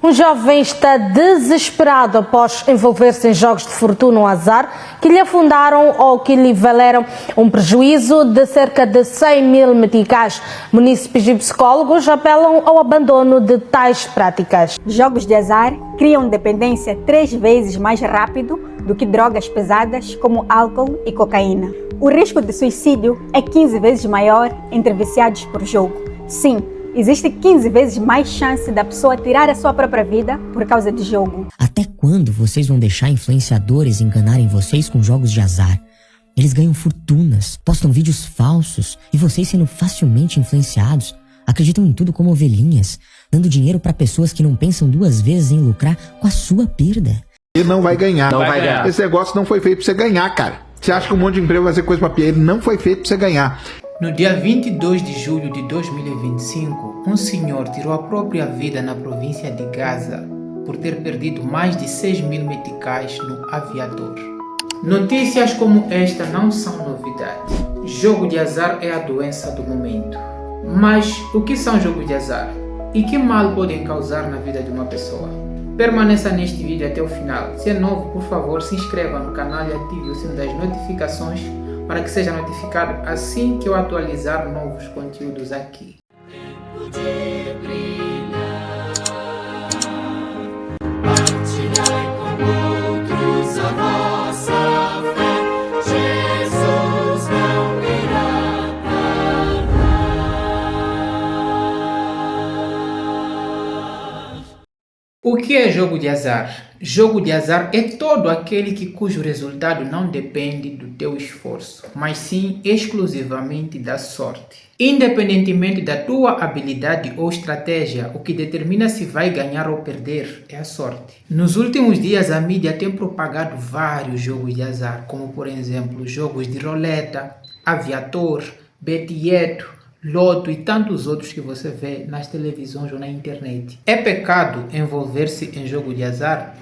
Um jovem está desesperado após envolver-se em jogos de fortuna ou azar que lhe afundaram ou que lhe valeram um prejuízo de cerca de 100 mil meticais. Munícipes e psicólogos apelam ao abandono de tais práticas. Jogos de azar criam dependência 3 vezes mais rápido do que drogas pesadas como álcool e cocaína. O risco de suicídio é 15 vezes maior entre viciados por jogo. Sim, existe 15 vezes mais chance da pessoa tirar a sua própria vida por causa de jogo. Até quando vocês vão deixar influenciadores enganarem vocês com jogos de azar? Eles ganham fortunas, postam vídeos falsos e vocês, sendo facilmente influenciados, acreditam em tudo como ovelhinhas, dando dinheiro para pessoas que não pensam 2 vezes em lucrar com a sua perda. Ele não vai ganhar. Não vai ganhar. Esse negócio não foi feito pra você ganhar, cara. Você acha que um monte de emprego vai ser coisa pra piar? Ele não foi feito pra você ganhar. No dia 22 de julho de 2025, um senhor tirou a própria vida na província de Gaza por ter perdido mais de 6 mil meticais no aviador. Notícias como esta não são novidade. Jogo de azar é a doença do momento. Mas o que são jogos de azar? E que mal podem causar na vida de uma pessoa? Permaneça neste vídeo até o final. Se é novo, por favor, se inscreva no canal e ative o sino das notificações para que seja notificado assim que eu atualizar novos conteúdos aqui. O que é jogo de azar? Jogo de azar é todo aquele cujo resultado não depende do teu esforço, mas sim exclusivamente da sorte. Independentemente da tua habilidade ou estratégia, o que determina se vai ganhar ou perder é a sorte. Nos últimos dias, a mídia tem propagado vários jogos de azar, como por exemplo, jogos de roleta, aviator, betieto, loto e tantos outros que você vê nas televisões ou na internet. É pecado envolver-se em jogo de azar?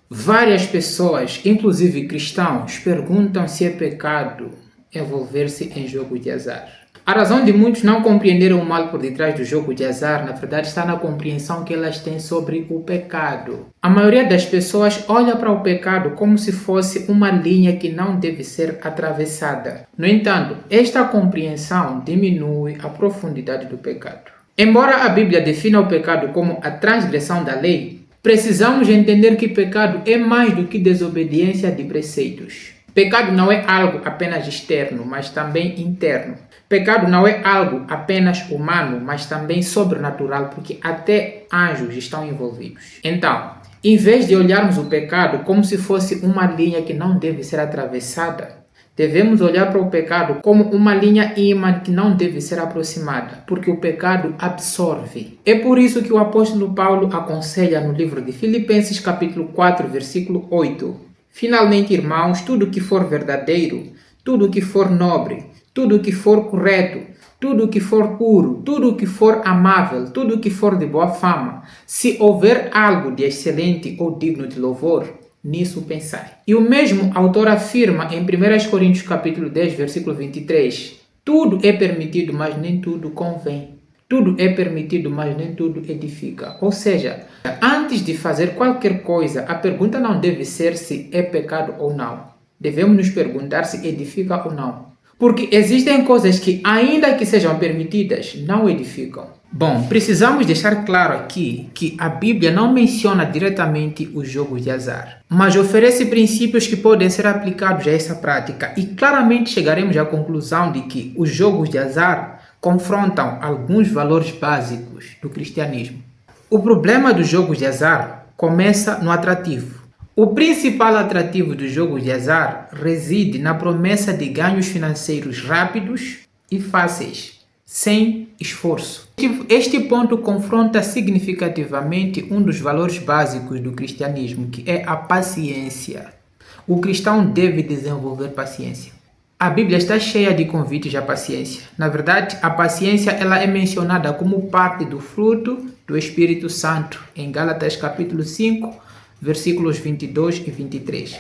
Várias pessoas, inclusive cristãos, perguntam se é pecado envolver-se em jogo de azar. A razão de muitos não compreenderam o mal por detrás do jogo de azar, na verdade, está na compreensão que elas têm sobre o pecado. A maioria das pessoas olha para o pecado como se fosse uma linha que não deve ser atravessada. No entanto, esta compreensão diminui a profundidade do pecado. Embora a Bíblia defina o pecado como a transgressão da lei, precisamos entender que pecado é mais do que desobediência de preceitos. Pecado não é algo apenas externo, mas também interno. Pecado não é algo apenas humano, mas também sobrenatural, porque até anjos estão envolvidos. Então, em vez de olharmos o pecado como se fosse uma linha que não deve ser atravessada, devemos olhar para o pecado como uma linha ímã que não deve ser aproximada, porque o pecado absorve. É por isso que o apóstolo Paulo aconselha no livro de Filipenses capítulo 4, versículo 8. Finalmente, irmãos, tudo que for verdadeiro, tudo que for nobre, tudo que for correto, tudo que for puro, tudo que for amável, tudo que for de boa fama, se houver algo de excelente ou digno de louvor, nisso pensai. E o mesmo autor afirma em 1 Coríntios capítulo 10, versículo 23, tudo é permitido, mas nem tudo convém. Tudo é permitido, mas nem tudo edifica. Ou seja, antes de fazer qualquer coisa, a pergunta não deve ser se é pecado ou não. Devemos nos perguntar se edifica ou não. Porque existem coisas que, ainda que sejam permitidas, não edificam. Bom, precisamos deixar claro aqui que a Bíblia não menciona diretamente os jogos de azar, mas oferece princípios que podem ser aplicados a essa prática e claramente chegaremos à conclusão de que os jogos de azar confrontam alguns valores básicos do cristianismo. O problema dos jogos de azar começa no atrativo. O principal atrativo dos jogos de azar reside na promessa de ganhos financeiros rápidos e fáceis, sem esforço. Este ponto confronta significativamente um dos valores básicos do cristianismo, que é a paciência. O cristão deve desenvolver paciência. A Bíblia está cheia de convites à paciência. Na verdade, a paciência ela é mencionada como parte do fruto do Espírito Santo, em Gálatas capítulo 5, versículos 22 e 23.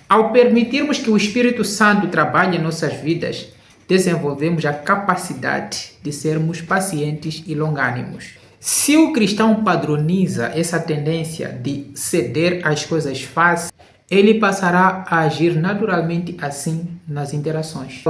Ao permitirmos que o Espírito Santo trabalhe em nossas vidas, desenvolvemos a capacidade de sermos pacientes e longânimos. Se o cristão padroniza essa tendência de ceder às coisas fáceis, ele passará a agir naturalmente assim nas interações.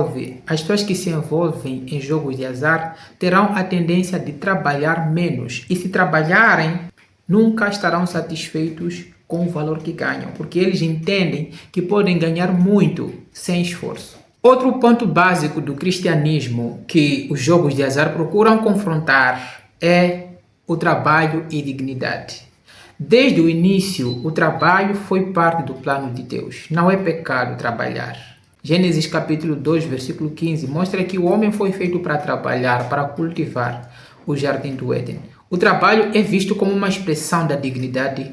As pessoas que se envolvem em jogos de azar terão a tendência de trabalhar menos e, se trabalharem, nunca estarão satisfeitos com o valor que ganham, porque eles entendem que podem ganhar muito sem esforço. Outro ponto básico do cristianismo que os jogos de azar procuram confrontar é o trabalho e dignidade. Desde o início, o trabalho foi parte do plano de Deus. Não é pecado trabalhar. Gênesis capítulo 2, versículo 15, mostra que o homem foi feito para trabalhar, para cultivar o jardim do Éden. O trabalho é visto como uma expressão da dignidade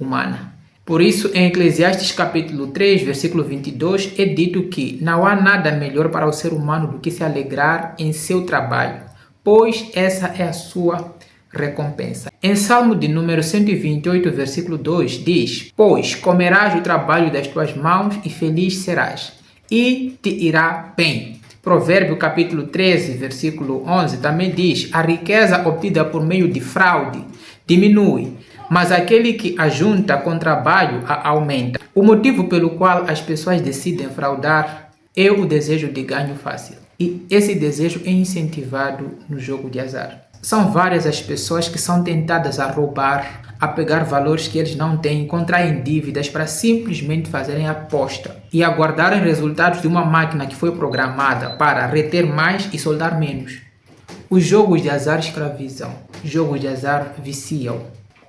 humana. Por isso, em Eclesiastes capítulo 3, versículo 22, é dito que não há nada melhor para o ser humano do que se alegrar em seu trabalho, pois essa é a sua recompensa. Em Salmo de número 128, versículo 2, diz: Pois comerás o trabalho das tuas mãos e feliz serás, e te irá bem. Provérbio capítulo 13, versículo 11 também diz: A riqueza obtida por meio de fraude diminui, mas aquele que a junta com trabalho a aumenta. O motivo pelo qual as pessoas decidem fraudar é o desejo de ganho fácil. E esse desejo é incentivado no jogo de azar. São várias as pessoas que são tentadas a roubar, a pegar valores que eles não têm, contraem dívidas para simplesmente fazerem aposta e aguardarem resultados de uma máquina que foi programada para reter mais e soldar menos. Os jogos de azar escravizam, jogos de azar viciam.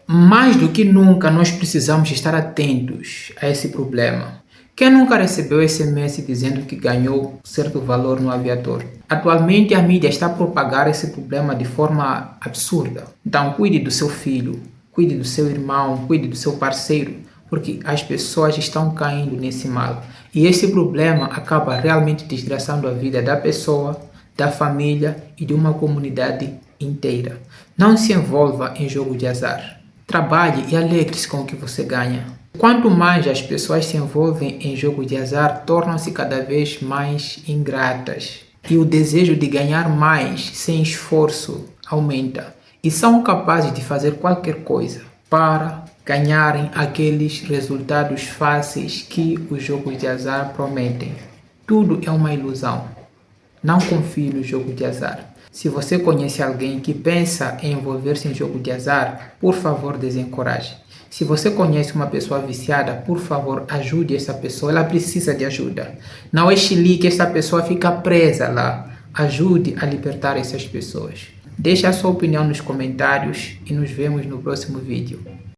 Mais do que nunca, nós precisamos estar atentos a esse problema. Quem nunca recebeu SMS dizendo que ganhou certo valor no aviador? Atualmente a mídia está a propagar esse problema de forma absurda. Então cuide do seu filho, cuide do seu irmão, cuide do seu parceiro, porque as pessoas estão caindo nesse mal. E esse problema acaba realmente desgraçando a vida da pessoa, da família e de uma comunidade inteira. Não se envolva em jogo de azar. Trabalhe e alegre-se com o que você ganha. Quanto mais as pessoas se envolvem em jogo de azar, tornam-se cada vez mais ingratas. E o desejo de ganhar mais sem esforço aumenta. E são capazes de fazer qualquer coisa para ganharem aqueles resultados fáceis que os jogos de azar prometem. Tudo é uma ilusão. Não confie no jogo de azar. Se você conhece alguém que pensa em envolver-se em jogo de azar, por favor, desencoraje. Se você conhece uma pessoa viciada, por favor, ajude essa pessoa. Ela precisa de ajuda. Não é que essa pessoa fica presa lá. Ajude a libertar essas pessoas. Deixe a sua opinião nos comentários e nos vemos no próximo vídeo.